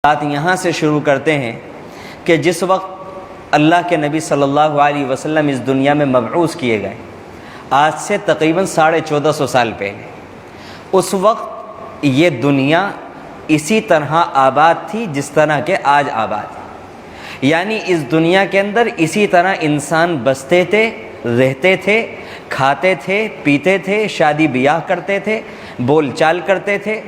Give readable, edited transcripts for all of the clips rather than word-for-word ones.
بات یہاں سے شروع کرتے ہیں کہ جس وقت اللہ کے نبی صلی اللہ علیہ وسلم اس دنیا میں مبعوث کیے گئے، آج سے تقریباً 1450 سال پہلے، اس وقت یہ دنیا اسی طرح آباد تھی جس طرح کہ آج آباد ہے۔ یعنی اس دنیا کے اندر اسی طرح انسان بستے تھے، رہتے تھے، کھاتے تھے، پیتے تھے، شادی بیاہ کرتے تھے، بول چال کرتے تھے،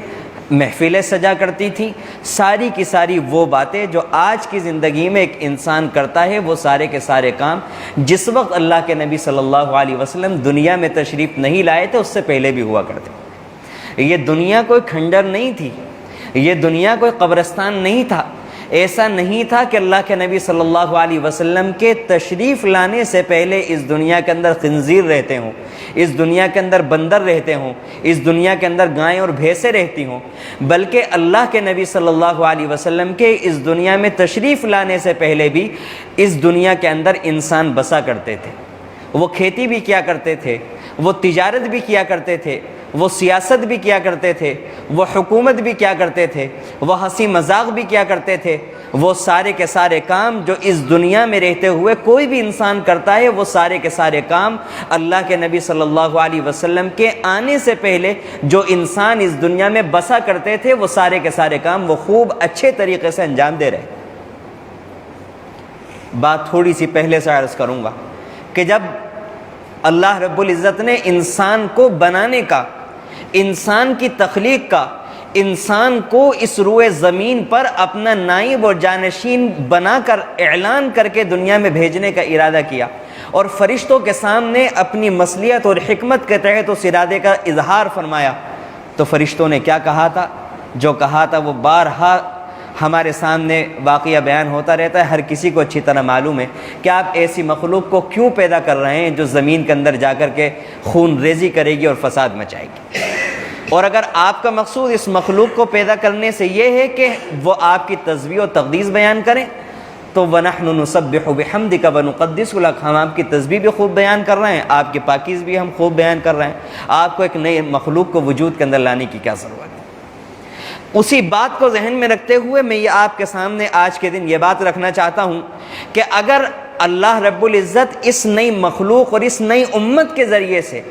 محفلیں سجا کرتی تھیں، ساری کی ساری وہ باتیں جو آج کی زندگی میں ایک انسان کرتا ہے، وہ سارے کے سارے کام جس وقت اللہ کے نبی صلی اللہ علیہ وسلم دنیا میں تشریف نہیں لائے تھے اس سے پہلے بھی ہوا کرتے۔ یہ دنیا کوئی کھنڈر نہیں تھی، یہ دنیا کوئی قبرستان نہیں تھا۔ ایسا نہیں تھا کہ اللہ کے نبی صلی اللہ علیہ وسلم کے تشریف لانے سے پہلے اس دنیا کے اندر خنزیر رہتے ہوں، اس دنیا کے اندر بندر رہتے ہوں، اس دنیا کے اندر گائیں اور بھینسیں رہتی ہوں، بلکہ اللہ کے نبی صلی اللہ علیہ وسلم کے اس دنیا میں تشریف لانے سے پہلے بھی اس دنیا کے اندر انسان بسا کرتے تھے۔ وہ کھیتی بھی کیا کرتے تھے، وہ تجارت بھی کیا کرتے تھے، وہ سیاست بھی کیا کرتے تھے، وہ حکومت بھی کیا کرتے تھے، وہ ہنسی مذاق بھی کیا کرتے تھے۔ وہ سارے کے سارے کام جو اس دنیا میں رہتے ہوئے کوئی بھی انسان کرتا ہے، وہ سارے کے سارے کام اللہ کے نبی صلی اللہ علیہ وسلم کے آنے سے پہلے جو انسان اس دنیا میں بسا کرتے تھے، وہ سارے کے سارے کام وہ خوب اچھے طریقے سے انجام دے رہے۔ بات تھوڑی سی پہلے سے عرض کروں گا کہ جب اللہ رب العزت نے انسان کو بنانے کا، انسان کی تخلیق کا، انسان کو اس روئے زمین پر اپنا نائب اور جانشین بنا کر اعلان کر کے دنیا میں بھیجنے کا ارادہ کیا اور فرشتوں کے سامنے اپنی مصلحت اور حکمت کے تحت اس ارادے کا اظہار فرمایا، تو فرشتوں نے کیا کہا تھا؟ جو کہا تھا وہ بارہا ہمارے سامنے واقعہ بیان ہوتا رہتا ہے، ہر کسی کو اچھی طرح معلوم ہے کہ آپ ایسی مخلوق کو کیوں پیدا کر رہے ہیں جو زمین کے اندر جا کر کے خون ریزی کرے گی اور فساد مچائے گی۔ اور اگر آپ کا مقصود اس مخلوق کو پیدا کرنے سے یہ ہے کہ وہ آپ کی تسبیح و تقدیس بیان کریں، تو وَنَحْنُ نُسَبِّحُ بِحَمْدِكَ وَنُقَدِّسُ لَكَ، ہم آپ کی تسبیح بھی خوب بیان کر رہے ہیں، آپ کی پاکیز بھی ہم خوب بیان کر رہے ہیں، آپ کو ایک نئے مخلوق کو وجود کے اندر لانے کی کیا ضرورت ہے؟ اسی بات کو ذہن میں رکھتے ہوئے میں یہ آپ کے سامنے آج کے دن یہ بات رکھنا چاہتا ہوں کہ اگر اللہ رب العزت اس نئی مخلوق اور اس نئی امت کے ذریعے سے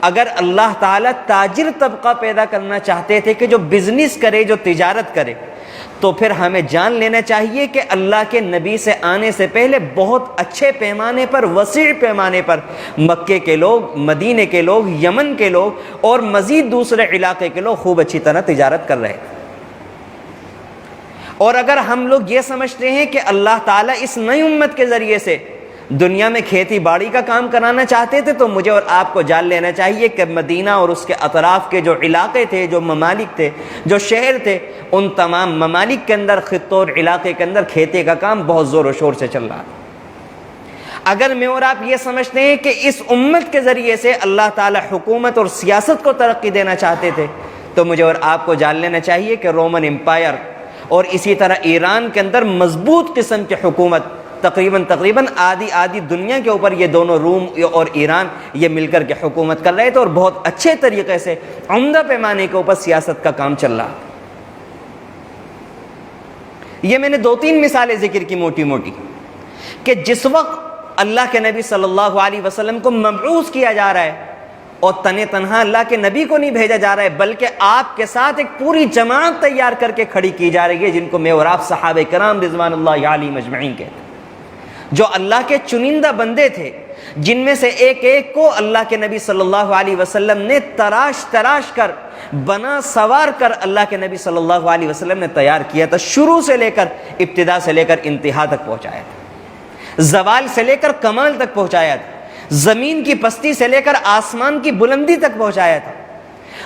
اگر اللہ تعالیٰ تاجر طبقہ پیدا کرنا چاہتے تھے کہ جو بزنس کرے، جو تجارت کرے، تو پھر ہمیں جان لینا چاہیے کہ اللہ کے نبی سے آنے سے پہلے بہت اچھے پیمانے پر، وسیع پیمانے پر مکے کے لوگ، مدینے کے لوگ، یمن کے لوگ اور مزید دوسرے علاقے کے لوگ خوب اچھی طرح تجارت کر رہے تھے۔ اور اگر ہم لوگ یہ سمجھتے ہیں کہ اللہ تعالیٰ اس نئی امت کے ذریعے سے دنیا میں کھیتی باڑی کا کام کرانا چاہتے تھے، تو مجھے اور آپ کو جان لینا چاہیے کہ مدینہ اور اس کے اطراف کے جو علاقے تھے، جو ممالک تھے، جو شہر تھے، ان تمام ممالک کے اندر، خطوں اور علاقے کے اندر کھیتی کا کام بہت زور و شور سے چل رہا تھا۔ اگر میں اور آپ یہ سمجھتے ہیں کہ اس امت کے ذریعے سے اللہ تعالیٰ حکومت اور سیاست کو ترقی دینا چاہتے تھے، تو مجھے اور آپ کو جان لینا چاہیے کہ رومن امپائر اور اسی طرح ایران کے اندر مضبوط قسم کی حکومت، تقریباً آدھی دنیا کے اوپر یہ دونوں روم اور ایران یہ مل کر کے حکومت کر رہے تھے اور بہت اچھے طریقے سے عمدہ پیمانے کے اوپر سیاست کا کام چل رہا۔ یہ میں نے 2-3 مثالیں ذکر کی موٹی موٹی کہ جس وقت اللہ کے نبی صلی اللہ علیہ وسلم کو مبعوث کیا جا رہا ہے اور تنہا اللہ کے نبی کو نہیں بھیجا جا رہا ہے، بلکہ آپ کے ساتھ ایک پوری جماعت تیار کر کے کھڑی کی جا رہی ہے، جن کو میں اور آپ صحابہ کرام رضوان اللہ علیہم اجمعین کہتے ہیں، جو اللہ کے چنندہ بندے تھے، جن میں سے ایک ایک کو اللہ کے نبی صلی اللہ علیہ وسلم نے تراش کر، بنا سوار کر اللہ کے نبی صلی اللہ علیہ وسلم نے تیار کیا تھا، شروع سے لے کر، ابتدا سے لے کر انتہا تک پہنچایا تھا، زوال سے لے کر کمال تک پہنچایا تھا، زمین کی پستی سے لے کر آسمان کی بلندی تک پہنچایا تھا۔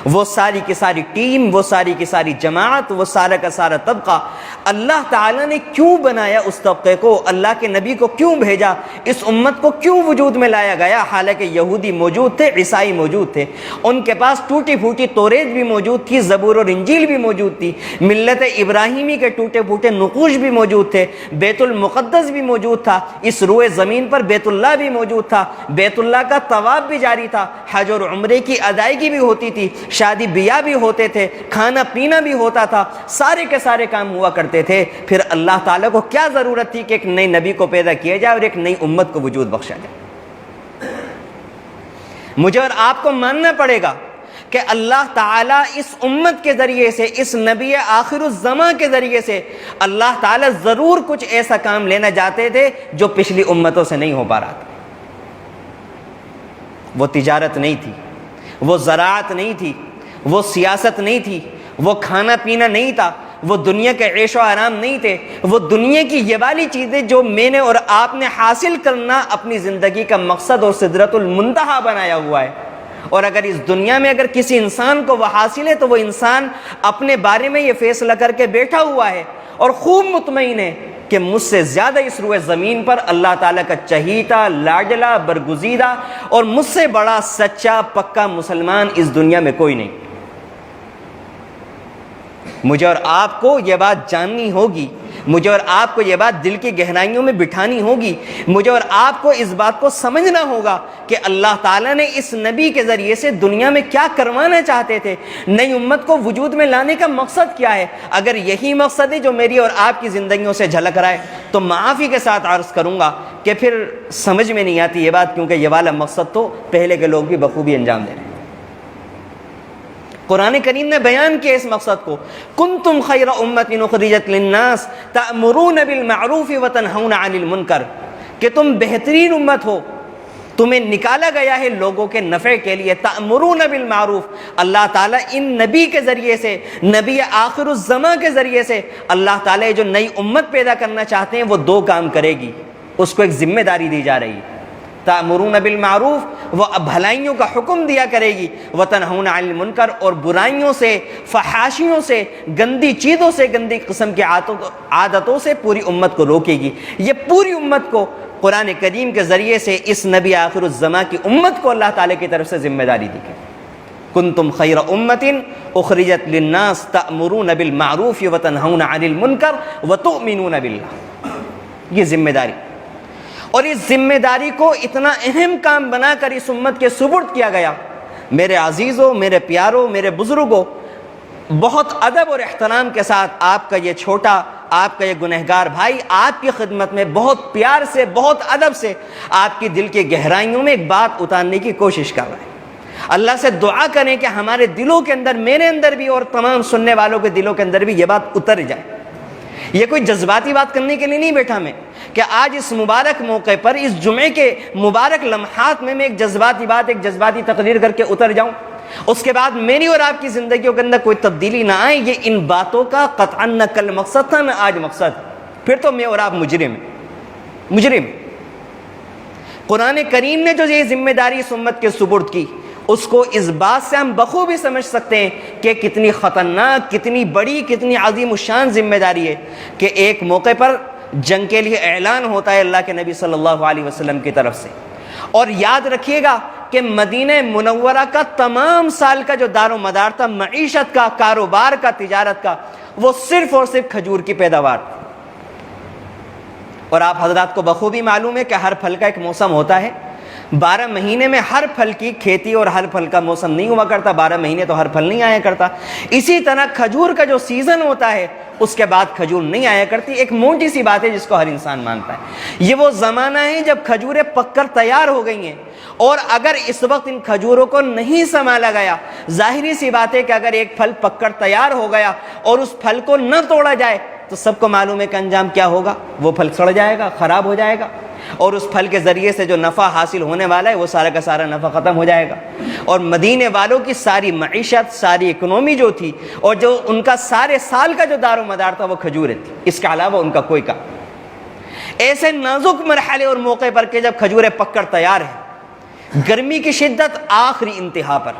وہ ساری کی ساری ٹیم، وہ ساری کی ساری جماعت، وہ سارا کا سارا طبقہ، اللہ تعالیٰ نے کیوں بنایا اس طبقے کو، اللہ کے نبی کو کیوں بھیجا، اس امت کو کیوں وجود میں لایا گیا؟ حالانکہ یہودی موجود تھے، عیسائی موجود تھے، ان کے پاس ٹوٹی پھوٹی توریت بھی موجود تھی، زبور اور انجیل بھی موجود تھی، ملت ابراہیمی کے ٹوٹے پھوٹے نقوش بھی موجود تھے، بیت المقدس بھی موجود تھا، اس روئے زمین پر بیت اللہ بھی موجود تھا، بیت اللہ کا طواف بھی جاری تھا، حج اور عمرے کی ادائیگی بھی ہوتی تھی، شادی بیاہ بھی ہوتے تھے، کھانا پینا بھی ہوتا تھا، سارے کے سارے کام ہوا کرتے تھے، پھر اللہ تعالیٰ کو کیا ضرورت تھی کہ ایک نئے نبی کو پیدا کیا جائے اور ایک نئی امت کو وجود بخشا جائے؟ مجھے اور آپ کو ماننا پڑے گا کہ اللہ تعالیٰ اس امت کے ذریعے سے، اس نبی آخر الزمان کے ذریعے سے اللہ تعالیٰ ضرور کچھ ایسا کام لینا چاہتے تھے جو پچھلی امتوں سے نہیں ہو پا رہا تھا۔ وہ تجارت نہیں تھی، وہ زراعت نہیں تھی، وہ سیاست نہیں تھی، وہ کھانا پینا نہیں تھا، وہ دنیا کے عیش و آرام نہیں تھے، وہ دنیا کی یہ والی چیزیں جو میں نے اور آپ نے حاصل کرنا اپنی زندگی کا مقصد اور سدرۃ المنتہا بنایا ہوا ہے۔ اور اگر اس دنیا میں اگر کسی انسان کو وہ حاصل ہے تو وہ انسان اپنے بارے میں یہ فیصلہ کر کے بیٹھا ہوا ہے اور خوب مطمئن ہے کہ مجھ سے زیادہ اس روئے زمین پر اللہ تعالیٰ کا چہیتا، لاڈلا، برگزیدہ اور مجھ سے بڑا سچا پکا مسلمان اس دنیا میں کوئی نہیں۔ مجھے اور آپ کو یہ بات جاننی ہوگی، مجھے اور آپ کو یہ بات دل کی گہرائیوں میں بٹھانی ہوگی، مجھے اور آپ کو اس بات کو سمجھنا ہوگا کہ اللہ تعالیٰ نے اس نبی کے ذریعے سے دنیا میں کیا کروانا چاہتے تھے، نئی امت کو وجود میں لانے کا مقصد کیا ہے۔ اگر یہی مقصد ہے جو میری اور آپ کی زندگیوں سے جھلک رہا ہے تو معافی کے ساتھ عرض کروں گا کہ پھر سمجھ میں نہیں آتی یہ بات، کیونکہ یہ والا مقصد تو پہلے کے لوگ بھی بخوبی انجام دے رہے ہیں۔ قرآن کریم نے بیان کیا اس مقصد کو، کنتم خیر امت اخرجت للناس تأمرون بالمعروف وتنہون عن المنکر، کہ تم بہترین امت ہو، تمہیں نکالا گیا ہے لوگوں کے نفع کے لیے، تأمرون بالمعروف۔ اللہ تعالیٰ ان نبی کے ذریعے سے، نبی آخر الزمان کے ذریعے سے اللہ تعالیٰ جو نئی امت پیدا کرنا چاہتے ہیں وہ دو کام کرے گی، اس کو ایک ذمہ داری دی جا رہی ہے۔ تأمرون بالمعروف، وہ بھلائیوں کا حکم دیا کرے گی، وتنہون عن المنکر، اور برائیوں سے، فحاشیوں سے، گندی چیزوں سے، گندی قسم کی عادتوں سے پوری امت کو روکے گی۔ یہ پوری امت کو قرآن کریم کے ذریعے سے اس نبی آخر الزمان کی امت کو اللہ تعالیٰ کی طرف سے ذمہ داری دی گئی۔ کنتم خیر امت اخرجت للناس تأمرون بالمعروف وتنہون عن المنکر وتؤمنون باللہ، یہ ذمہ داری۔ اور اس ذمہ داری کو اتنا اہم کام بنا کر اس امت کے سپرد کیا گیا۔ میرے عزیزوں، میرے پیاروں، میرے بزرگوں، بہت ادب اور احترام کے ساتھ آپ کا یہ چھوٹا، آپ کا یہ گنہگار بھائی آپ کی خدمت میں بہت پیار سے، بہت ادب سے آپ کی دل کی گہرائیوں میں ایک بات اتارنے کی کوشش کر رہے ہیں۔ اللہ سے دعا کریں کہ ہمارے دلوں کے اندر، میرے اندر بھی اور تمام سننے والوں کے دلوں کے اندر بھی یہ بات اتر جائے۔ یہ کوئی جذباتی بات کرنے کے لیے نہیں بیٹھا میں کہ آج اس مبارک موقع پر، اس جمعے کے مبارک لمحات میں ایک جذباتی بات، ایک جذباتی تقریر کر کے اتر جاؤں، اس کے بعد میری اور آپ کی زندگیوں کے اندر کوئی تبدیلی نہ آئے۔ یہ ان باتوں کا قطعاً نہ کل مقصد تھا، نہ آج مقصد، پھر تو میں اور آپ مجرم ہیں، مجرم۔ قرآن کریم نے جو یہ ذمہ داری اس امت کے سپرد کی، اس کو اس بات سے ہم بخوبی سمجھ سکتے ہیں کہ کتنی خطرناک، کتنی بڑی، کتنی عظیم الشان ذمہ داری ہے کہ ایک موقع پر جنگ کے لیے اعلان ہوتا ہے اللہ کے نبی صلی اللہ علیہ وسلم کی طرف سے۔ اور یاد رکھیے گا کہ مدینہ منورہ کا تمام سال کا جو دار و مدار تھا، معیشت کا، کاروبار کا، تجارت کا، وہ صرف اور صرف کھجور کی پیداوار تھی۔ اور آپ حضرات کو بخوبی معلوم ہے کہ ہر پھل کا ایک موسم ہوتا ہے۔ 12 مہینے میں ہر پھل کی کھیتی اور ہر پھل کا موسم نہیں ہوا کرتا، 12 مہینے تو ہر پھل نہیں آیا کرتا۔ اسی طرح کھجور کا جو سیزن ہوتا ہے اس کے بعد کھجور نہیں آیا کرتی۔ ایک موٹی سی بات ہے جس کو ہر انسان مانتا ہے، یہ وہ زمانہ ہے جب کھجوریں پک کر تیار ہو گئی ہیں، اور اگر اس وقت ان کھجوروں کو نہیں سنبھالا گیا، ظاہری سی بات ہے کہ اگر ایک پھل پک کر تیار ہو گیا اور اس پھل کو نہ توڑا جائے تو سب کو معلوم ہے کہ انجام کیا ہوگا، وہ پھل سڑ جائے گا، خراب ہو جائے گا، اور اس پھل کے ذریعے سے جو نفع حاصل ہونے والا ہے وہ سارا کا سارا نفع ختم ہو جائے گا۔ اور مدینے والوں کی ساری معیشت، ساری اکنومی جو تھی، اور جو ان کا سارے سال کا جو دار و مدار تھا وہ کھجوریں تھی، اس کے علاوہ ان کا کوئی کام۔ ایسے نازک مرحلے اور موقع پر کہ جب کھجوریں پک کر تیار ہیں، گرمی کی شدت آخری انتہا پر،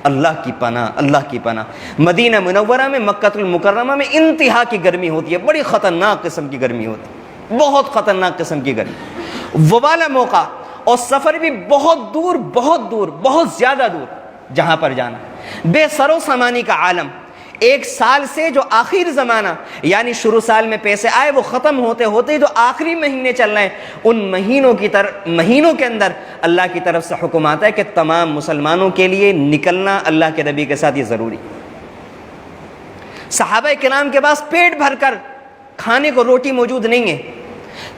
اللہ کی پناہ، اللہ کی پناہ، مدینہ منورہ میں، مکہ المکرمہ میں انتہا کی گرمی ہوتی ہے، بڑی خطرناک قسم کی گرمی ہوتی ہے، بہت خطرناک قسم کی گرمی، وہ والا موقع، اور سفر بھی بہت دور، بہت دور، بہت زیادہ دور جہاں پر جانا، بے سر و سامانی کا عالم، ایک سال سے جو آخر زمانہ یعنی شروع سال میں پیسے آئے وہ ختم ہوتے ہوتے جو آخری مہینے چل رہے ہیں، ان مہینوں کے اندر اللہ کی طرف سے حکم آتا ہے کہ تمام مسلمانوں کے لیے نکلنا اللہ کے نبی کے ساتھ یہ ضروری۔ صحابہ کرام کے پاس پیٹ بھر کر کھانے کو روٹی موجود نہیں ہے،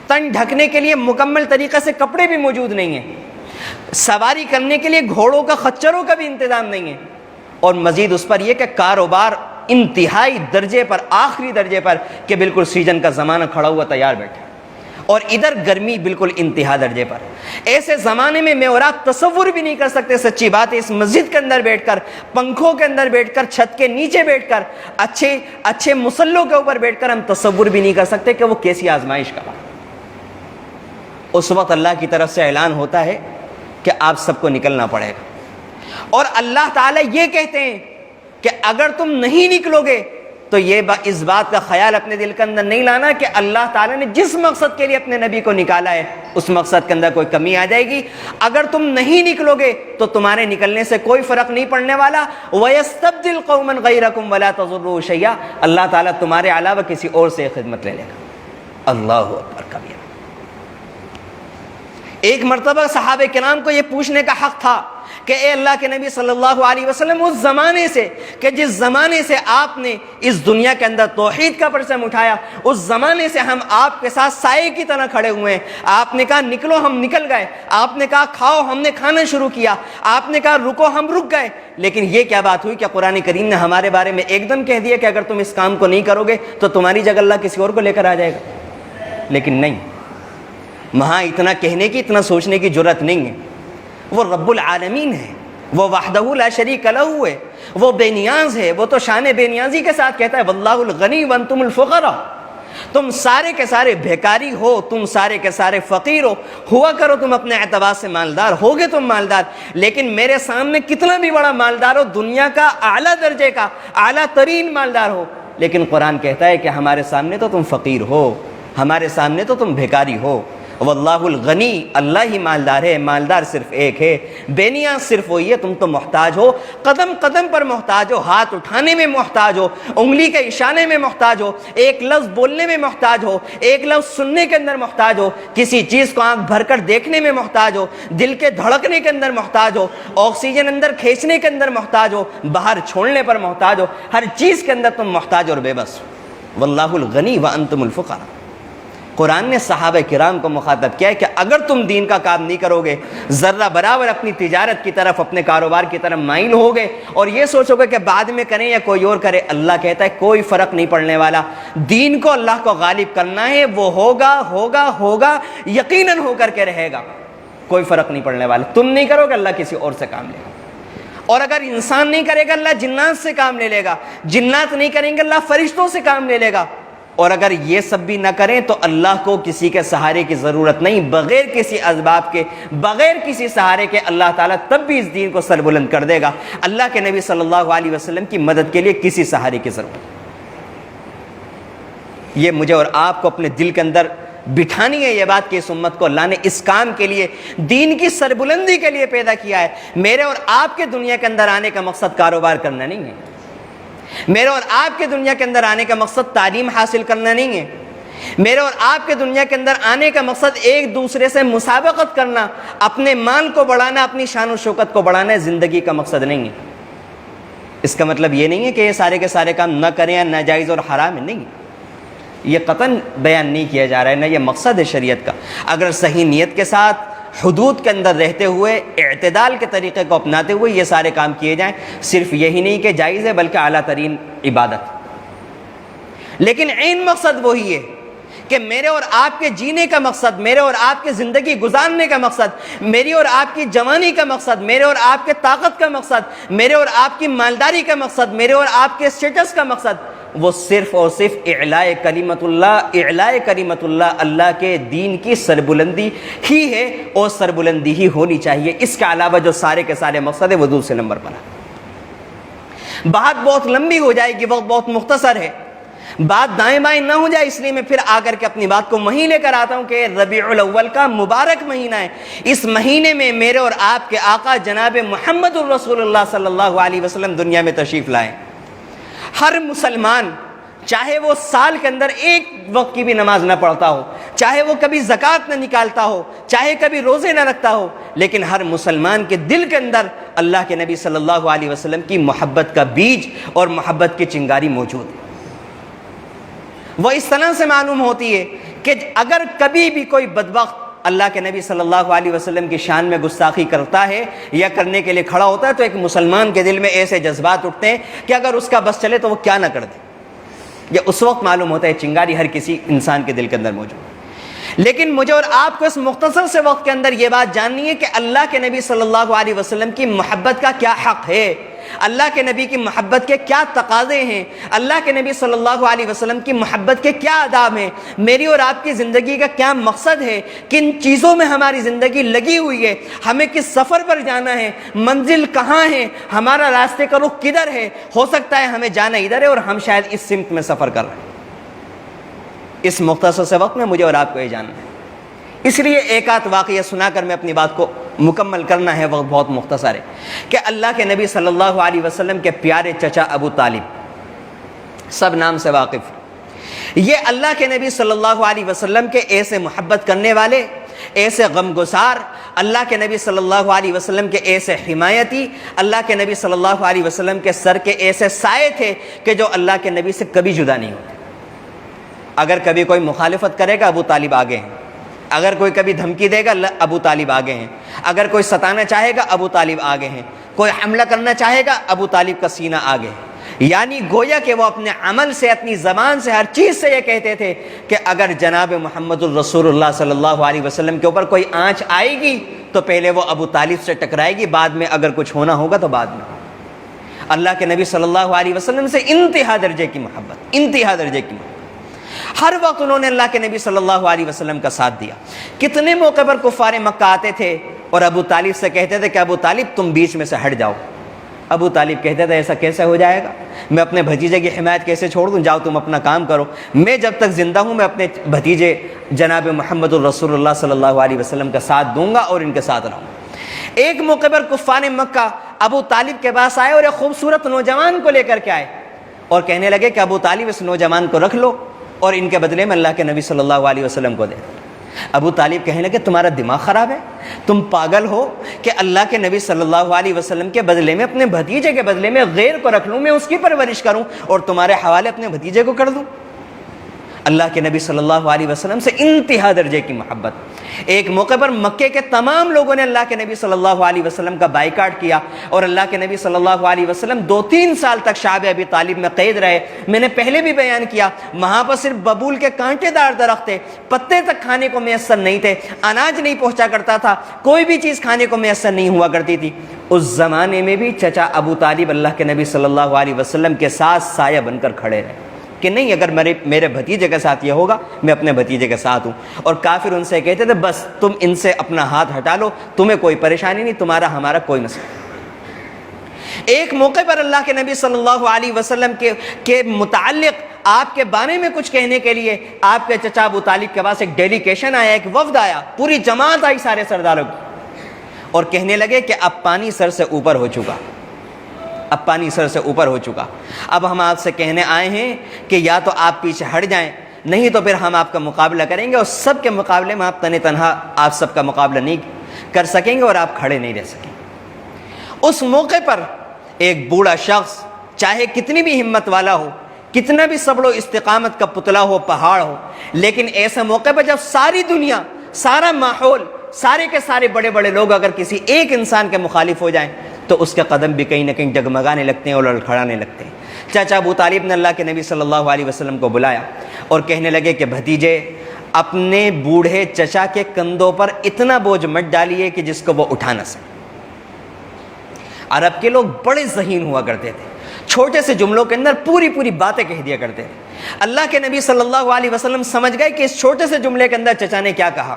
تن ڈھکنے کے لیے مکمل طریقے سے کپڑے بھی موجود نہیں ہیں، سواری کرنے کے لیے گھوڑوں کا خچروں کا بھی انتظام نہیں ہے، اور مزید اس پر یہ کہ کاروبار انتہائی درجے پر، آخری درجے پر، کہ بالکل سیزن کا زمانہ کھڑا ہوا تیار بیٹھا، اور ادھر گرمی بالکل انتہا درجے پر۔ ایسے زمانے میں اور آپ تصور بھی نہیں کر سکتے، سچی بات ہے، اس مسجد کے اندر بیٹھ کر، پنکھوں کے اندر بیٹھ کر، چھت کے نیچے بیٹھ کر، اچھے مسلوں کے اوپر بیٹھ کر ہم تصور بھی نہیں کر سکتے کہ وہ کیسی آزمائش کا۔ اس وقت اللہ کی طرف سے اعلان ہوتا ہے کہ آپ سب کو نکلنا پڑے گا، اور اللہ تعالیٰ یہ کہتے ہیں کہ اگر تم نہیں نکلو گے تو اس بات کا خیال اپنے دل کے اندر نہیں لانا کہ اللہ تعالیٰ نے جس مقصد کے لیے اپنے نبی کو نکالا ہے اس مقصد کے اندر کوئی کمی آ جائے گی۔ اگر تم نہیں نکلو گے تو تمہارے نکلنے سے کوئی فرق نہیں پڑنے والا۔ وَيَسْتَبْدِلْ قَوْمًا غَيْرَكُمْ وَلَا تَضُرُّوهُ شَيْئًا، اللہ تعالیٰ تمہارے علاوہ کسی اور سے خدمت لے لے گا۔ اللہ اکبر کبیرہ۔ ایک مرتبہ صحابہ کرام کو یہ پوچھنے کا حق تھا کہ اے اللہ کے نبی صلی اللہ علیہ وسلم، اس زمانے سے کہ جس زمانے سے آپ نے اس دنیا کے اندر توحید کا پرچم اٹھایا، اس زمانے سے ہم آپ کے ساتھ سائے کی طرح کھڑے ہوئے ہیں۔ آپ نے کہا نکلو، ہم نکل گئے، آپ نے کہا کھاؤ، ہم نے کھانا شروع کیا، آپ نے کہا رکو، ہم رک گئے، لیکن یہ کیا بات ہوئی کہ قرآن کریم نے ہمارے بارے میں ایک دم کہہ دیا کہ اگر تم اس کام کو نہیں کرو گے تو تمہاری جگہ اللہ کسی اور کو لے کر آ جائے گا؟ لیکن نہیں، وہاں اتنا کہنے کی، اتنا سوچنے کی جرت نہیں ہے۔ وہ رب العالمین ہے، وہ وحدہ لا شریک لہ ہے، وہ بے نیاز ہے، وہ تو شان بے نیازی کے ساتھ کہتا ہے واللہ الغنی وانتم الفقراء، تم سارے کے سارے بھیکاری ہو، تم سارے کے سارے فقیر ہوا کرو، تم اپنے اعتبار سے مالدار ہوگے، تم مالدار، لیکن میرے سامنے کتنا بھی بڑا مالدار ہو، دنیا کا اعلیٰ درجے کا، اعلیٰ ترین مالدار ہو، لیکن قرآن کہتا ہے کہ ہمارے سامنے تو تم فقیر ہو، ہمارے سامنے تو تم بھیکاری ہو۔ واللہ الغنی، اللہ ہی مالدار ہے، مالدار صرف ایک ہے، بے نیاز صرف وہی ہے، تم تو محتاج ہو، قدم قدم پر محتاج ہو، ہاتھ اٹھانے میں محتاج ہو، انگلی کے اشارے میں محتاج ہو، ایک لفظ بولنے میں محتاج ہو، ایک لفظ سننے کے اندر محتاج ہو، کسی چیز کو آنکھ بھر کر دیکھنے میں محتاج ہو، دل کے دھڑکنے کے اندر محتاج ہو، آکسیجن اندر کھینچنے کے اندر محتاج ہو، باہر چھوڑنے پر محتاج ہو، ہر چیز کے اندر تم محتاج اور بے بس ہو۔ واللہ الغنی وانتم الفقراء۔ قرآن نے صحابہ کرام کو مخاطب کیا ہے کہ اگر تم دین کا کام نہیں کرو گے، ذرہ برابر اپنی تجارت کی طرف، اپنے کاروبار کی طرف مائل ہوگے اور یہ سوچو گے کہ بعد میں کریں یا کوئی اور کرے، اللہ کہتا ہے کوئی فرق نہیں پڑنے والا، دین کو اللہ کو غالب کرنا ہے، وہ ہوگا ہوگا ہوگا، یقیناً ہو کر کے رہے گا، کوئی فرق نہیں پڑنے والا۔ تم نہیں کرو گے، اللہ کسی اور سے کام لے گا، اور اگر انسان نہیں کرے گا اللہ جنات سے کام لے لے گا، جنات نہیں کریں گے اللہ فرشتوں سے کام لے لے گا، اور اگر یہ سب بھی نہ کریں تو اللہ کو کسی کے سہارے کی ضرورت نہیں، بغیر کسی اسباب کے، بغیر کسی سہارے کے اللہ تعالیٰ تب بھی اس دین کو سر بلند کر دے گا۔ اللہ کے نبی صلی اللہ علیہ وسلم کی مدد کے لیے کسی سہارے کی ضرورت نہیں۔ یہ مجھے اور آپ کو اپنے دل کے اندر بٹھانی ہے یہ بات کہ اس امت کو اللہ نے اس کام کے لیے، دین کی سربلندی کے لیے پیدا کیا ہے۔ میرے اور آپ کے دنیا کے اندر آنے کا مقصد کاروبار کرنا نہیں ہے، میرے اور آپ کے دنیا کے اندر آنے کا مقصد تعلیم حاصل کرنا نہیں ہے، میرے اور آپ کے دنیا کے اندر آنے کا مقصد ایک دوسرے سے مسابقت کرنا، اپنے مال کو بڑھانا، اپنی شان و شوکت کو بڑھانا زندگی کا مقصد نہیں ہے۔ اس کا مطلب یہ نہیں ہے کہ یہ سارے کے سارے کام نہ کریں یا ناجائز اور حرام ہے، نہیں، یہ قطعاً بیان نہیں کیا جا رہا ہے، نہ یہ مقصد ہے شریعت کا۔ اگر صحیح نیت کے ساتھ، حدود کے اندر رہتے ہوئے، اعتدال کے طریقے کو اپناتے ہوئے یہ سارے کام کیے جائیں، صرف یہی نہیں کہ جائز ہے بلکہ اعلیٰ ترین عبادت، لیکن عین مقصد وہی ہے کہ میرے اور آپ کے جینے کا مقصد، میرے اور آپ کے زندگی گزارنے کا مقصد، میری اور آپ کی جوانی کا مقصد، میرے اور آپ کے طاقت کا مقصد، میرے اور آپ کی مالداری کا مقصد، میرے اور آپ کے اسٹیٹس کا مقصد، وہ صرف اور صرف اعلاء کلمت اللہ، اللہ کے دین کی سربلندی ہی ہے، اور سربلندی ہی ہونی چاہیے۔ اس کے علاوہ جو سارے کے سارے مقصد ہے وہ دوسرے نمبر پر ہے۔ بات بہت لمبی ہو جائے گی، وقت بہت مختصر ہے، بات دائیں بائیں نہ ہو جائے، اس لیے میں پھر آ کر کے اپنی بات کو وہیں لے کر آتا ہوں کہ ربیع الاول کا مبارک مہینہ ہے۔ اس مہینے میں میرے اور آپ کے آقا جناب محمد الرسول اللہ صلی اللہ علیہ وسلم دنیا میں تشریف لائے۔ ہر مسلمان چاہے وہ سال کے اندر ایک وقت کی بھی نماز نہ پڑھتا ہو، چاہے وہ کبھی زکوٰۃ نہ نکالتا ہو، چاہے کبھی روزے نہ رکھتا ہو، لیکن ہر مسلمان کے دل کے اندر اللہ کے نبی صلی اللہ علیہ وسلم کی محبت کا بیج اور محبت کی چنگاری موجود ہے۔ وہ اس طرح سے معلوم ہوتی ہے کہ اگر کبھی بھی کوئی بدبخت اللہ کے نبی صلی اللہ علیہ وسلم کی شان میں گستاخی کرتا ہے یا کرنے کے لیے کھڑا ہوتا ہے، تو ایک مسلمان کے دل میں ایسے جذبات اٹھتے ہیں کہ اگر اس کا بس چلے تو وہ کیا نہ کر دے۔ یہ اس وقت معلوم ہوتا ہے چنگاری ہر کسی انسان کے دل کے اندر موجود ہے۔ لیکن مجھے اور آپ کو اس مختصر سے وقت کے اندر یہ بات جاننی ہے کہ اللہ کے نبی صلی اللہ علیہ وسلم کی محبت کا کیا حق ہے، اللہ کے نبی کی محبت کے کیا تقاضے ہیں، اللہ کے نبی صلی اللہ علیہ وسلم کی محبت کے کیا آداب ہیں، میری اور آپ کی زندگی کا کیا مقصد ہے، کن چیزوں میں ہماری زندگی لگی ہوئی ہے، ہمیں کس سفر پر جانا ہے، منزل کہاں ہے، ہمارا راستے کا رخ کدھر ہے۔ ہو سکتا ہے ہمیں جانا ادھر ہے اور ہم شاید اس سمت میں سفر کر رہے ہیں۔ اس مختصر سے وقت میں مجھے اور آپ کو یہ جاننا ہے، اس لیے ایک آدھ واقعہ سنا کر میں اپنی بات کو مکمل کرنا ہے، وقت بہت مختصر ہے، کہ اللہ کے نبی صلی اللہ علیہ وسلم کے پیارے چچا ابو طالب، سب نام سے واقف، یہ اللہ کے نبی صلی اللہ علیہ وسلم کے ایسے محبت کرنے والے، ایسے غمگسار، اللہ کے نبی صلی اللہ علیہ وسلم کے ایسے حمایتی، اللہ کے نبی صلی اللہ علیہ وسلم کے سر کے ایسے سائے تھے کہ جو اللہ کے نبی سے کبھی جدا نہیں ہوتے۔ اگر کبھی کوئی مخالفت کرے گا ابو طالب آگے ہیں، اگر کوئی کبھی دھمکی دے گا ابو طالب آگے ہیں، اگر کوئی ستانا چاہے گا ابو طالب آگے ہیں، کوئی حملہ کرنا چاہے گا ابو طالب کا سینہ آگے ہے۔ یعنی گویا کہ وہ اپنے عمل سے، اپنی زبان سے، ہر چیز سے یہ کہتے تھے کہ اگر جناب محمد الرسول اللہ صلی اللہ علیہ وسلم کے اوپر کوئی آنچ آئے گی تو پہلے وہ ابو طالب سے ٹکرائے گی، بعد میں اگر کچھ ہونا ہوگا تو بعد میں۔ اللہ کے نبی صلی اللہ علیہ وسلم سے انتہا درجے کی محبت، انتہا درجے کی محبت۔ ہر وقت انہوں نے اللہ کے نبی صلی اللہ علیہ وسلم کا ساتھ دیا۔ کتنے موقع پر کفار مکہ آتے تھے اور ابو طالب سے کہتے تھے کہ ابو طالب تم بیچ میں سے ہٹ جاؤ۔ ابو طالب کہتے تھے ایسا کیسے ہو جائے گا، میں اپنے بھتیجے کی حمایت کیسے چھوڑ دوں، جاؤ تم اپنا کام کرو، میں جب تک زندہ ہوں میں اپنے بھتیجے جناب محمد الرسول اللہ صلی اللہ علیہ وسلم کا ساتھ دوں گا اور ان کے ساتھ رہوں۔ ایک موقع پر کفار مکہ ابو طالب کے پاس آئے اور ایک خوبصورت نوجوان کو لے کر کے آئے اور کہنے لگے کہ ابو طالب اس نوجوان کو رکھ لو اور ان کے بدلے میں اللہ کے نبی صلی اللہ علیہ وسلم کو دے۔ ابو طالب کہنے لگے تمہارا دماغ خراب ہے، تم پاگل ہو کہ اللہ کے نبی صلی اللہ علیہ وسلم کے بدلے میں اپنے بھتیجے کے بدلے میں غیر کو رکھ لوں، میں اس کی پرورش کروں اور تمہارے حوالے اپنے بھتیجے کو کر دوں۔ اللہ کے نبی صلی اللہ علیہ وسلم سے انتہا درجے کی محبت۔ ایک موقع پر مکے کے تمام لوگوں نے اللہ کے نبی صلی اللہ علیہ وسلم کا بائیکاٹ کیا اور اللہ کے نبی صلی اللہ علیہ وسلم 2-3 سال تک شعب ابی طالب میں قید رہے۔ میں نے پہلے بھی بیان کیا، وہاں پر صرف ببول کے کانٹے دار درخت تھے، پتے تک کھانے کو میسر نہیں تھے، اناج نہیں پہنچا کرتا تھا، کوئی بھی چیز کھانے کو میسر نہیں ہوا کرتی تھی۔ اس زمانے میں بھی چچا ابو طالب اللہ کے نبی صلی اللہ علیہ وسلم کے ساتھ سایہ بن کر کھڑے رہے کہ نہیں اگر میرے بھتیجے کے ساتھ یہ ہوگا میں اپنے بھتیجے کے ساتھ ہوں۔ اور کافر ان سے کہتے تھے بس تم ان سے اپنا ہاتھ ہٹا لو، تمہیں کوئی پریشانی نہیں، تمہارا ہمارا کوئی مسئلہ نہیں۔ ایک موقع پر اللہ کے نبی صلی اللہ علیہ وسلم کے متعلق آپ کے بارے میں کچھ کہنے کے لیے آپ کے چچا ابو طالب کے پاس ایک ڈیلیگیشن آیا، ایک وفد آیا، پوری جماعت آئی سارے سرداروں کی، اور کہنے لگے کہ اب پانی سر سے اوپر ہو چکا، اب پانی سر سے اوپر ہو چکا، اب ہم آپ سے کہنے آئے ہیں کہ یا تو آپ پیچھے ہٹ جائیں، نہیں تو پھر ہم آپ کا مقابلہ کریں گے اور سب کے مقابلے میں آپ تنہا آپ سب کا مقابلہ نہیں کر سکیں گے اور آپ کھڑے نہیں رہ سکیں۔ اس موقع پر ایک بوڑھا شخص چاہے کتنی بھی ہمت والا ہو، کتنا بھی صبر و استقامت کا پتلا ہو، پہاڑ ہو، لیکن ایسے موقع پر جب ساری دنیا، سارا ماحول، سارے کے سارے بڑے بڑے لوگ اگر کسی ایک انسان کے مخالف ہو جائیں تو اس کے قدم بھی کہیں نہ کہیں ڈگمگانے لگتے ہیں اور لڑکھڑانے لگتے ہیں۔ چچا ابو طالب نے اللہ کے نبی صلی اللہ علیہ وسلم کو بلایا اور کہنے لگے کہ بھتیجے اپنے بوڑھے چچا کے کندھوں پر اتنا بوجھ مت ڈالیے کہ جس کو وہ اٹھا نہ سکے۔ عرب کے لوگ بڑے ذہین ہوا کرتے تھے، چھوٹے سے جملوں کے اندر پوری باتیں کہہ دیا کرتے تھے۔ اللہ کے نبی صلی اللہ علیہ وسلم سمجھ گئے کہ اس چھوٹے سے جملے کے اندر چچا نے کیا کہا،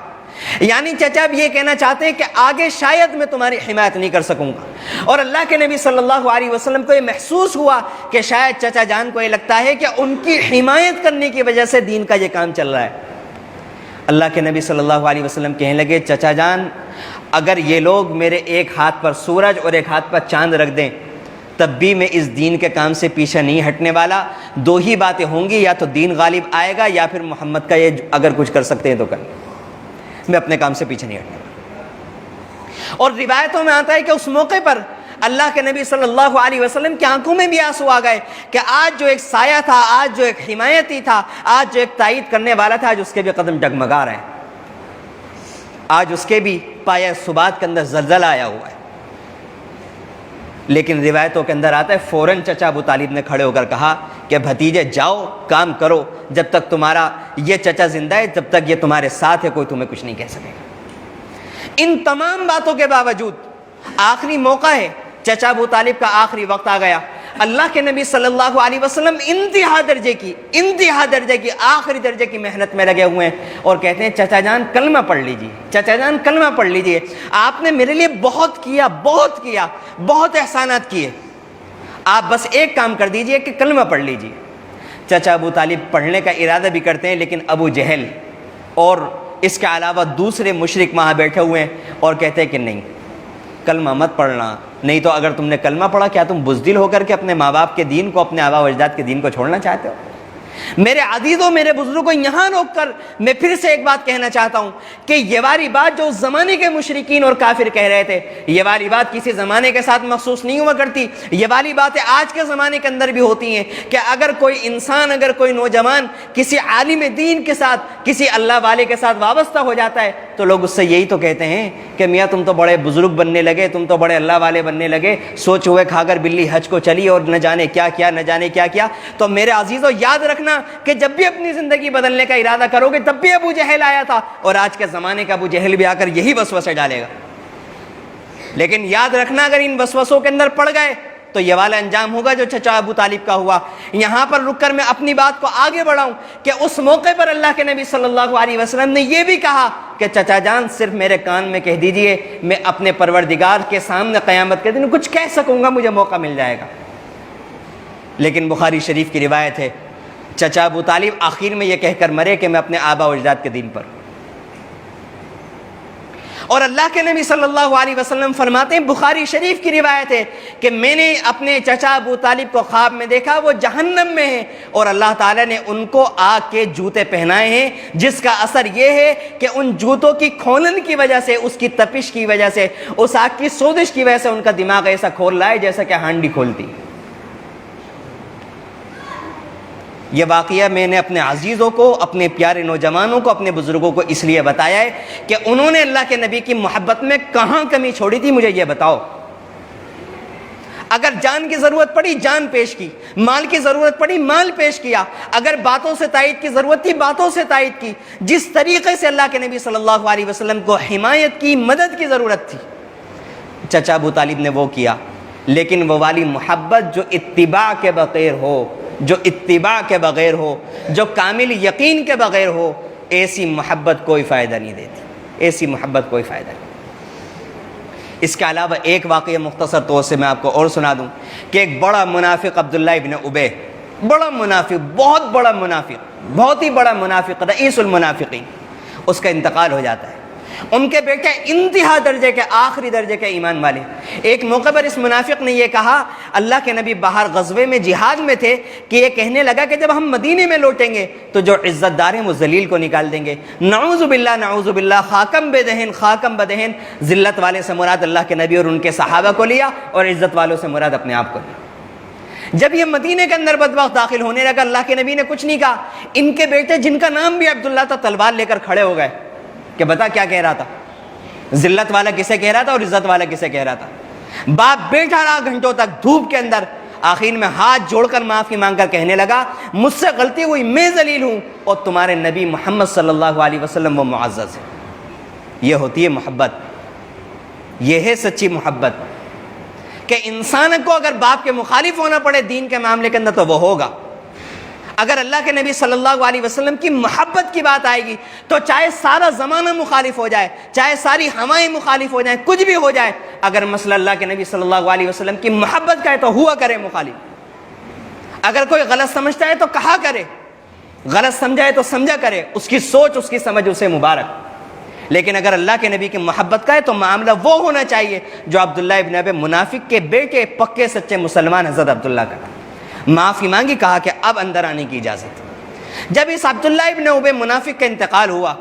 یعنی چچا اب یہ کہنا چاہتے ہیں کہ آگے شاید میں تمہاری حمایت نہیں کر سکوں گا۔ اور اللہ کے نبی صلی اللہ علیہ وسلم کو یہ محسوس ہوا کہ شاید چچا جان کو یہ لگتا ہے کہ ان کی حمایت کرنے کی وجہ سے دین کا یہ کام چل رہا ہے۔ اللہ کے نبی صلی اللہ علیہ وسلم کہنے لگے چچا جان اگر یہ لوگ میرے ایک ہاتھ پر سورج اور ایک ہاتھ پر چاند رکھ دیں تب بھی میں اس دین کے کام سے پیچھے نہیں ہٹنے والا. دو ہی باتیں ہوں گی, یا تو دین غالب آئے گا یا پھر محمد کا یہ اگر کچھ کر سکتے ہیں تو کریں. میں اپنے کام سے پیچھے نہیں ہٹنے والا. اور روایتوں میں آتا ہے کہ اس موقع پر اللہ کے نبی صلی اللہ علیہ وسلم کی آنکھوں میں بھی آنسو آ گئے کہ آج جو ایک سایہ تھا, آج جو ایک حمایتی تھا, آج جو ایک تائید کرنے والا تھا, آج اس کے بھی قدم ڈگمگا رہے ہیں, آج اس کے بھی پایہ ثبات کے اندر زلزلہ آیا ہوا ہے. لیکن روایتوں کے اندر آتا ہے فوراً چچا ابو طالب نے کھڑے ہو کر کہا کہ بھتیجے جاؤ کام کرو, جب تک تمہارا یہ چچا زندہ ہے, جب تک یہ تمہارے ساتھ ہے, کوئی تمہیں کچھ نہیں کہہ سکے گا. ان تمام باتوں کے باوجود آخری موقع ہے, چچا ابو طالب کا آخری وقت آ گیا. اللہ کے نبی صلی اللہ علیہ وسلم انتہا درجے کی آخری درجے کی محنت میں لگے ہوئے ہیں اور کہتے ہیں چچا جان کلمہ پڑھ لیجیے, چچا جان کلمہ پڑھ لیجیے, آپ نے میرے لیے بہت کیا, بہت احسانات کیے, آپ بس ایک کام کر دیجئے کہ کلمہ پڑھ لیجیے. چچا ابو طالب پڑھنے کا ارادہ بھی کرتے ہیں, لیکن ابو جہل اور اس کے علاوہ دوسرے مشرک وہاں بیٹھے ہوئے ہیں اور کہتے ہیں کہ نہیں, کلمہ مت پڑھنا, نہیں تو اگر تم نے کلمہ پڑھا کیا تم بزدل ہو کر کے اپنے ماں باپ کے دین کو, اپنے آبا و اجداد کے دین کو چھوڑنا چاہتے ہو؟ میرے عزیزوں, میرے بزرگوں, یہاں روک کر میں پھر سے ایک بات کہنا چاہتا ہوں کہ یہ والی بات جو اس زمانے کے مشرکین اور کافر کہہ رہے تھے, یہ والی بات کسی زمانے کے ساتھ مخصوص نہیں ہوا کرتی. یہ والی باتیں آج کے زمانے کے اندر بھی ہوتی ہیں کہ اگر کوئی انسان, اگر کوئی نوجوان کسی عالم دین کے ساتھ, کسی اللہ والے کے ساتھ وابستہ ہو جاتا ہے تو لوگ اس سے یہی تو کہتے ہیں کہ میاں تم تو بڑے بزرگ بننے لگے, تم تو بڑے اللہ والے بننے لگے, سوچ ہوئے کھا کر بلی حج کو چلی اور نہ جانے کیا کیا, نہ جانے کیا کیا. تو میرے عزیزوں یاد رکھنا کہ جب بھی اپنی زندگی بدلنے کا ارادہ کرو گے تب بھی ابو جہل آیا تھا, اور آج کے زمانے کا ابو جہل بھی آ کر یہی وسوسے ڈالے گا. لیکن یاد رکھنا اگر ان وسوسوں کے اندر پڑ گئے تو یہ والا انجام ہوگا جو چچا ابو طالب کا ہوا. یہاں پر رک کر میں اپنی بات کو آگے بڑھاؤں کہ اس موقع پر اللہ کے نبی صلی اللہ علیہ وسلم نے یہ بھی کہا کہ چچا جان صرف میرے کان میں کہہ دیجئے, میں اپنے پروردگار کے سامنے قیامت کے دن کچھ کہہ سکوں گا, مجھے موقع مل جائے گا. لیکن بخاری شریف کی روایت ہے چچا ابو طالب آخر میں یہ کہہ کر مرے کہ میں اپنے آبا و اجداد کے دین پر. اور اللہ کے نبی صلی اللہ علیہ وسلم فرماتے ہیں, بخاری شریف کی روایت ہے کہ میں نے اپنے چچا ابو طالب کو خواب میں دیکھا, وہ جہنم میں ہیں اور اللہ تعالیٰ نے ان کو آگ کے جوتے پہنائے ہیں, جس کا اثر یہ ہے کہ ان جوتوں کی کھولن کی وجہ سے, اس کی تپش کی وجہ سے, اس آگ کی سوزش کی وجہ سے ان کا دماغ ایسا کھول رہا ہے جیسا کہ ہانڈی کھولتی. یہ واقعہ میں نے اپنے عزیزوں کو, اپنے پیارے نوجوانوں کو, اپنے بزرگوں کو اس لیے بتایا ہے کہ انہوں نے اللہ کے نبی کی محبت میں کہاں کمی چھوڑی تھی, مجھے یہ بتاؤ. اگر جان کی ضرورت پڑی جان پیش کی, مال کی ضرورت پڑی مال پیش کیا, اگر باتوں سے تائید کی ضرورت تھی باتوں سے تائید کی. جس طریقے سے اللہ کے نبی صلی اللہ علیہ وسلم کو حمایت کی, مدد کی ضرورت تھی, چچا ابو طالب نے وہ کیا. لیکن وہ والی محبت جو اتباع کے بغیر ہو, جو اتباع کے بغیر ہو, جو کامل یقین کے بغیر ہو, ایسی محبت کوئی فائدہ نہیں دیتی, ایسی محبت کوئی فائدہ نہیں. اس کے علاوہ ایک واقعہ مختصر طور سے میں آپ کو اور سنا دوں کہ ایک بڑا منافق عبداللہ ابن ابی, بڑا منافق, بہت بڑا منافق, بہت ہی بڑا منافق, رئیس المنافقین, اس کا انتقال ہو جاتا ہے. ان کے بیٹے انتہا درجے کے, آخری درجے کے ایمان والے. ایک موقع پر اس منافق نے یہ کہا, اللہ کے نبی باہر غزوے میں جہاد میں تھے, کہ یہ کہنے لگا کہ جب ہم مدینے میں لوٹیں گے تو جو عزت دار ہیں وہ ذلیل کو نکال دیں گے. نعوذ باللہ, نعوذ باللہ, خاکم بدہن, خاکم بدہن. ذلت والے سے مراد اللہ کے نبی اور ان کے صحابہ کو لیا, اور عزت والوں سے مراد اپنے آپ کو لیا. جب یہ مدینے کے اندر بدبخت داخل ہونے لگا, اللہ کے نبی نے کچھ نہیں کہا. ان کے بیٹے جن کا نام بھی عبداللہ تھا, تلوار لے کر کھڑے ہو گئے کہ بتا کیا کہہ رہا تھا, ذلت والا کسے کہہ رہا تھا اور عزت والا کسے کہہ رہا تھا. باپ بیٹھا رہا گھنٹوں تک دھوپ کے اندر, آخر میں ہاتھ جوڑ کر معافی مانگ کر کہنے لگا, مجھ سے غلطی ہوئی, میں ذلیل ہوں, اور تمہارے نبی محمد صلی اللہ علیہ وسلم وہ معزز ہے. یہ ہوتی ہے محبت, یہ ہے سچی محبت, کہ انسان کو اگر باپ کے مخالف ہونا پڑے دین کے معاملے کے اندر تو وہ ہوگا. اگر اللہ کے نبی صلی اللہ علیہ وسلم کی محبت کی بات آئے گی تو چاہے سارا زمانہ مخالف ہو جائے, چاہے ساری ہوائیں مخالف ہو جائیں, کچھ بھی ہو جائے, اگر مسئلہ اللہ کے نبی صلی اللہ علیہ وسلم کی محبت کا ہے تو ہوا کرے مخالف. اگر کوئی غلط سمجھتا ہے تو کہا کرے, غلط سمجھا ہے تو سمجھا کرے, اس کی سوچ, اس کی سمجھ اسے مبارک. لیکن اگر اللہ کے نبی کی محبت کا ہے تو معاملہ وہ ہونا چاہیے جو عبداللہ ابن ابی منافق کے بیٹے پکے سچے مسلمان حضرت عبداللہ کا تھا۔ معافی مانگی، کہا کہ اب اندر آنے کی اجازت۔ جب اس عبداللہ ابن ابی منافق کا انتقال ہوا،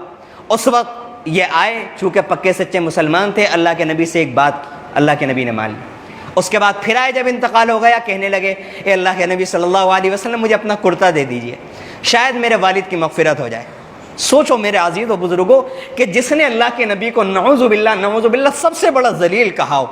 اس وقت یہ آئے، چونکہ پکے سچے مسلمان تھے، اللہ کے نبی سے ایک بات کی، اللہ کے نبی نے مان لی۔ اس کے بعد پھر آئے، جب انتقال ہو گیا، کہنے لگے اے اللہ کے نبی صلی اللہ علیہ وسلم مجھے اپنا کرتا دے دیجئے، شاید میرے والد کی مغفرت ہو جائے۔ سوچو میرے عزیز و بزرگوں کہ جس نے اللہ کے نبی کو نعوذ باللہ سب سے بڑا ذلیل کہا ہو،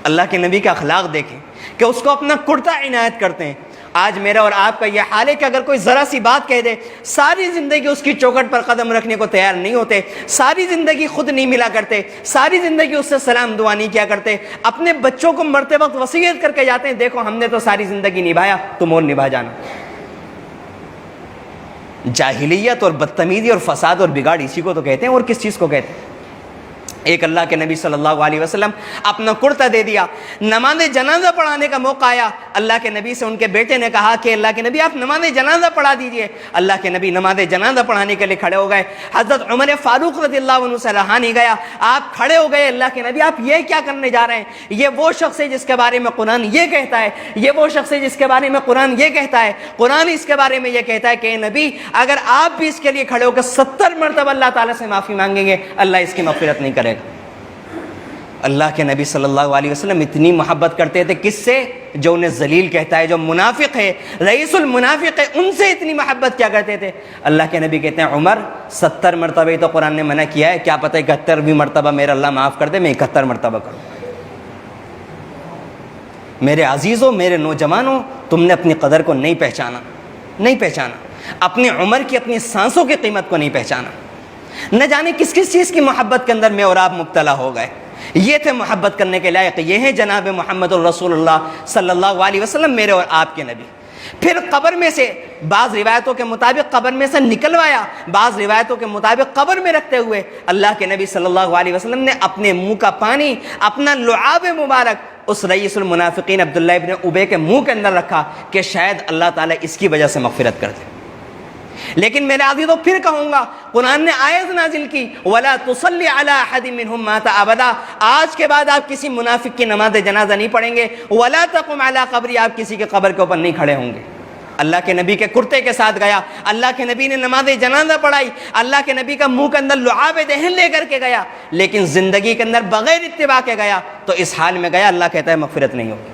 اللہ کے نبی کا اخلاق دیکھیں کہ اس کو اپنا کرتا عنایت کرتے ہیں۔ آج میرا اور آپ کا یہ حال ہے کہ اگر کوئی ذرا سی بات کہہ دے، ساری زندگی اس کی چوکھٹ پر قدم رکھنے کو تیار نہیں ہوتے، ساری زندگی خود نہیں ملا کرتے، ساری زندگی اس سے سلام دعا نہیں کیا کرتے، اپنے بچوں کو مرتے وقت وصیت کر کے جاتے ہیں دیکھو ہم نے تو ساری زندگی نبھایا، تم اور نبھا جانا۔ جاہلیت اور بدتمیزی اور فساد اور بگاڑ اسی کو تو کہتے ہیں، اور کس چیز کو کہتے ہیں؟ ایک اللہ کے نبی صلی اللہ علیہ وسلم اپنا کرتا دے دیا، نماز جنازہ پڑھانے کا موقع آیا، اللہ کے نبی سے ان کے بیٹے نے کہا کہ اللہ کے نبی آپ نماز جنازہ پڑھا دیجئے۔ اللہ کے نبی نماز جنازہ پڑھانے کے لیے کھڑے ہو گئے، حضرت عمر فاروق رضی اللہ عنہ سے رہا نہیں گیا، آپ کھڑے ہو گئے، اللہ کے نبی آپ یہ کیا کرنے جا رہے ہیں؟ یہ وہ شخص ہے جس کے بارے میں قرآن یہ کہتا ہے، یہ وہ شخص ہے جس کے بارے میں قرآن یہ کہتا ہے، قرآن اس کے بارے میں یہ کہتا ہے کہ اے نبی اگر آپ بھی اس کے لیے کھڑے ہو کر 70 مرتبہ اللہ تعالیٰ سے معافی مانگیں گے، اللہ اس کی مغفرت نہیں کرے گا۔ اللہ کے نبی صلی اللہ علیہ وسلم اتنی محبت کرتے تھے کس سے؟ جو انہیں ذلیل کہتا ہے، جو منافق ہے، رئیس المنافق ہے، ان سے اتنی محبت کیا کرتے تھے؟ اللہ کے نبی کہتے ہیں عمر 70 مرتبہ ہی تو قرآن نے منع کیا ہے، کیا پتہ 71ویں مرتبہ میرا اللہ معاف کر دے، میں 71 مرتبہ کروں۔ میرے عزیزوں، میرے نوجوانوں، تم نے اپنی قدر کو نہیں پہچانا، اپنی عمر کی، اپنی سانسوں کی قیمت کو نہیں پہچانا۔ نہ جانے کس کس چیز کی محبت کے اندر میں اور آپ مبتلا ہو گئے۔ یہ تھے محبت کرنے کے لائق، یہ ہیں جناب محمد الرسول اللہ صلی اللہ علیہ وسلم، میرے اور آپ کے نبی۔ پھر قبر میں سے بعض روایتوں کے مطابق قبر میں سے نکلوایا، بعض روایتوں کے مطابق قبر میں رکھتے ہوئے اللہ کے نبی صلی اللہ علیہ وسلم نے اپنے منہ کا پانی، اپنا لعاب مبارک اس رئیس المنافقین عبداللہ ابن ابی کے منہ کے اندر رکھا کہ شاید اللہ تعالیٰ اس کی وجہ سے مغفرت کر دے۔ لیکن میرے عزیزوں پھر کہوں گا، قرآن نے آیت نازل کی وَلَا تُصَلِّ عَلَىٰ أَحَدٍ مِّنْهُمْ مَاتَ أَبَدًا، آج کے بعد آپ کسی منافق کی نماز جنازہ نہیں پڑھیں گے، وَلَا تَقُمْ عَلَىٰ قَبْرِهِ، آپ کسی کے قبر کے اوپر نہیں کھڑے ہوں گے۔ اللہ کے نبی کے کرتے کے ساتھ گیا، اللہ کے نبی نے نماز جنازہ پڑھائی، اللہ کے نبی کا منہ کے اندر لعاب دہن لے کر کے گیا، لیکن زندگی کے اندر بغیر اتباع کے گیا تو اس حال میں گیا، اللہ کہتا ہے مغفرت نہیں ہوگی۔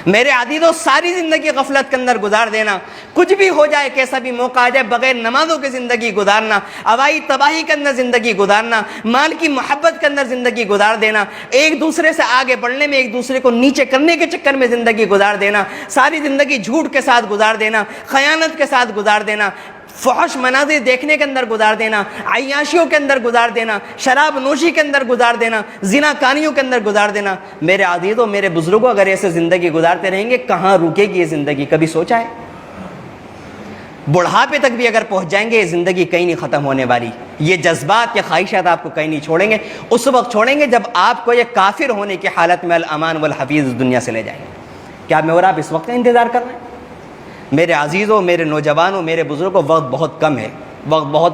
میرے عزیزوں، ساری زندگی غفلت کے اندر گزار دینا، کچھ بھی ہو جائے، کیسا بھی موقع آ جائے، بغیر نمازوں کی زندگی گزارنا، ہوائی تباہی کے اندر زندگی گزارنا، مال کی محبت کے اندر زندگی گزار دینا، ایک دوسرے سے آگے بڑھنے میں ایک دوسرے کو نیچے کرنے کے چکر میں زندگی گزار دینا، ساری زندگی جھوٹ کے ساتھ گزار دینا، خیانت کے ساتھ گزار دینا، فحش مناظر دیکھنے کے اندر گزار دینا، عیاشیوں کے اندر گزار دینا، شراب نوشی کے اندر گزار دینا، زنا کاریوں کے اندر گزار دینا۔ میرے عزیزوں، میرے بزرگوں، اگر ایسے زندگی گزارتے رہیں گے کہاں رکے گی یہ زندگی؟ کبھی سوچا ہے؟ بڑھاپے تک بھی اگر پہنچ جائیں گے یہ زندگی کہیں نہیں ختم ہونے والی، یہ جذبات یا خواہشات آپ کو کہیں نہیں چھوڑیں گے، اس وقت چھوڑیں گے جب آپ کو یہ کافر ہونے کی حالت میں الامان والحفیظ اس دنیا سے لے جائیں گے۔ کیا میں اور آپ اس وقت انتظار کر رہے ہیں؟ میرے عزیزوں، میرے نوجوانوں، میرے بزرگوں، وقت بہت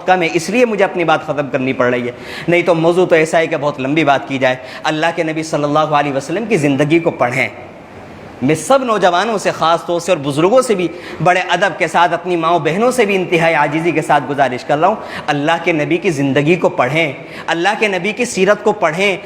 کم ہے، اس لیے مجھے اپنی بات ختم کرنی پڑ رہی ہے، نہیں تو موضوع تو ایسا ہے کہ بہت لمبی بات کی جائے۔ اللہ کے نبی صلی اللہ علیہ وسلم کی زندگی کو پڑھیں۔ میں سب نوجوانوں سے، خاص طور سے اور بزرگوں سے بھی بڑے ادب کے ساتھ، اپنی ماؤں بہنوں سے بھی انتہائی عاجزی کے ساتھ گزارش کر رہا ہوں، اللہ کے نبی کی زندگی کو پڑھیں، اللہ کے نبی کی سیرت کو پڑھیں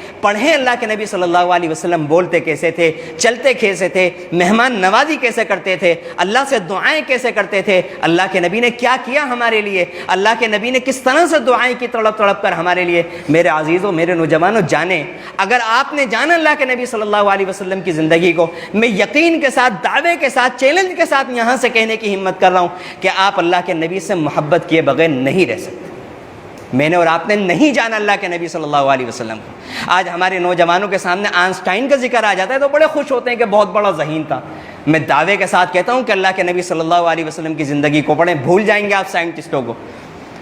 اللہ کے نبی صلی اللہ علیہ وسلم بولتے کیسے تھے، چلتے کیسے تھے، مہمان نوازی کیسے کرتے تھے، اللہ سے دعائیں کیسے کرتے تھے، اللہ کے نبی نے کیا کیا ہمارے لیے، اللہ کے نبی نے کس طرح سے دعائیں کی تڑپ تڑپ کر ہمارے لیے۔ میرے عزیزوں، میرے نوجوانوں، جانیں، اگر آپ نے جانا اللہ کے نبی صلی اللہ علیہ وسلم کی زندگی کو، میں یقین کے ساتھ، دعوے کے ساتھ، چیلنج کے ساتھ یہاں سے کہنے کی ہمت کر رہا ہوں کہ آپ اللہ کے نبی سے محبت کیے بغیر نہیں رہ سکتے۔ میں نے اور آپ نے نہیں جانا اللہ کے نبی صلی اللہ علیہ وسلم کو۔ آج ہمارے نوجوانوں کے سامنے آئنسٹائن کا ذکر آ جاتا ہے تو بڑے خوش ہوتے ہیں کہ بہت بڑا ذہین تھا۔ میں دعوے کے ساتھ کہتا ہوں کہ اللہ کے نبی صلی اللہ علیہ وسلم کی زندگی کو پڑھیں، بھول جائیں گے آپ سائنٹسٹوں کو،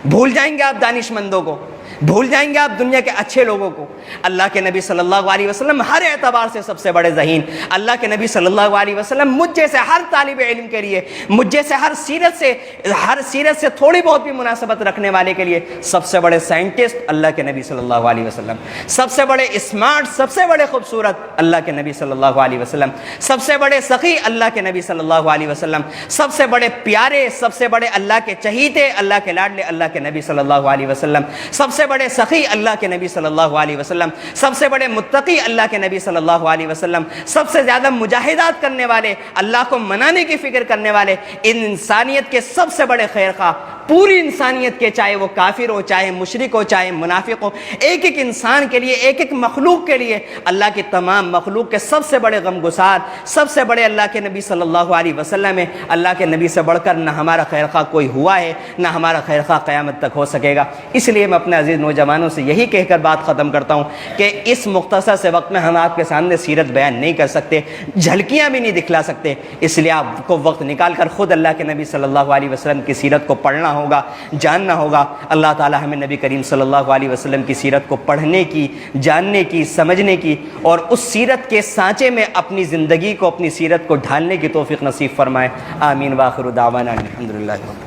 بھول جائیں گے آپ دانش مندوں کو۔ بھول جائیں گے آپ دنیا کے اچھے لوگوں کو؟ اللہ کے نبی صلی اللہ علیہ وسلم ہر اعتبار سے سب سے بڑے ذہین، اللہ کے نبی صلی اللہ علیہ وسلم مجھ جیسے ہر طالب علم کے لیے، مجھ جیسے ہر سیرت سے تھوڑی بہت بھی مناسبت رکھنے والے کے لیے سب سے بڑے سائنٹسٹ اللہ کے نبی صلی اللہ علیہ وسلم، سب سے بڑے اسمارٹ، سب سے بڑے خوبصورت اللہ کے نبی صلی اللہ علیہ وسلم، سب سے بڑے سخی اللہ کے نبی صلی اللہ علیہ وسلم، سب سے بڑے پیارے، سب سے بڑے اللہ کے چہیتے، اللہ کے لاڈلے اللہ کے نبی صلی اللہ علیہ وسلم، سب سے بڑے سخی اللہ کے نبی صلی اللہ علیہ وسلم، سب سے بڑے متقی اللہ کے نبی صلی اللہ علیہ وسلم، سب سے زیادہ مجاہدات کرنے والے، اللہ کو منانے کی فکر کرنے والے، ان انسانیت کے سب سے بڑے خیر خواہ، پوری انسانیت کے، چاہے وہ کافر ہو، چاہے مشرک ہو، چاہے منافق ہو، ایک ایک انسان کے لیے، ایک ایک مخلوق کے لیے اللہ کی تمام مخلوق کے سب سے بڑے غم گسار، سب سے بڑے اللہ کے نبی صلی اللہ علیہ وسلم ہے۔ اللہ کے نبی سے بڑھ کر نہ ہمارا خیر خواہ کوئی ہوا ہے، نہ ہمارا خیر خواہ قیامت تک ہو سکے گا۔ اس لیے میں اپنے عزیز نوجوانوں سے یہی کہہ کر بات ختم کرتا ہوں کہ اس مختصر سے وقت میں ہم آپ کے سامنے سیرت بیان نہیں کر سکتے، جھلکیاں بھی نہیں دکھلا سکتے، اس لیے آپ کو وقت نکال کر خود اللہ کے نبی صلی اللہ علیہ وسلم کی سیرت کو پڑھنا ہوگا، جاننا ہوگا۔ اللہ تعالی ہمیں نبی کریم صلی اللہ علیہ وسلم کی سیرت کو پڑھنے کی، جاننے کی، سمجھنے کی اور اس سیرت کے سانچے میں اپنی زندگی کو، اپنی سیرت کو ڈھالنے کی توفیق نصیب فرمائے۔ آمین۔ وآخر دعوانا الحمدللہ۔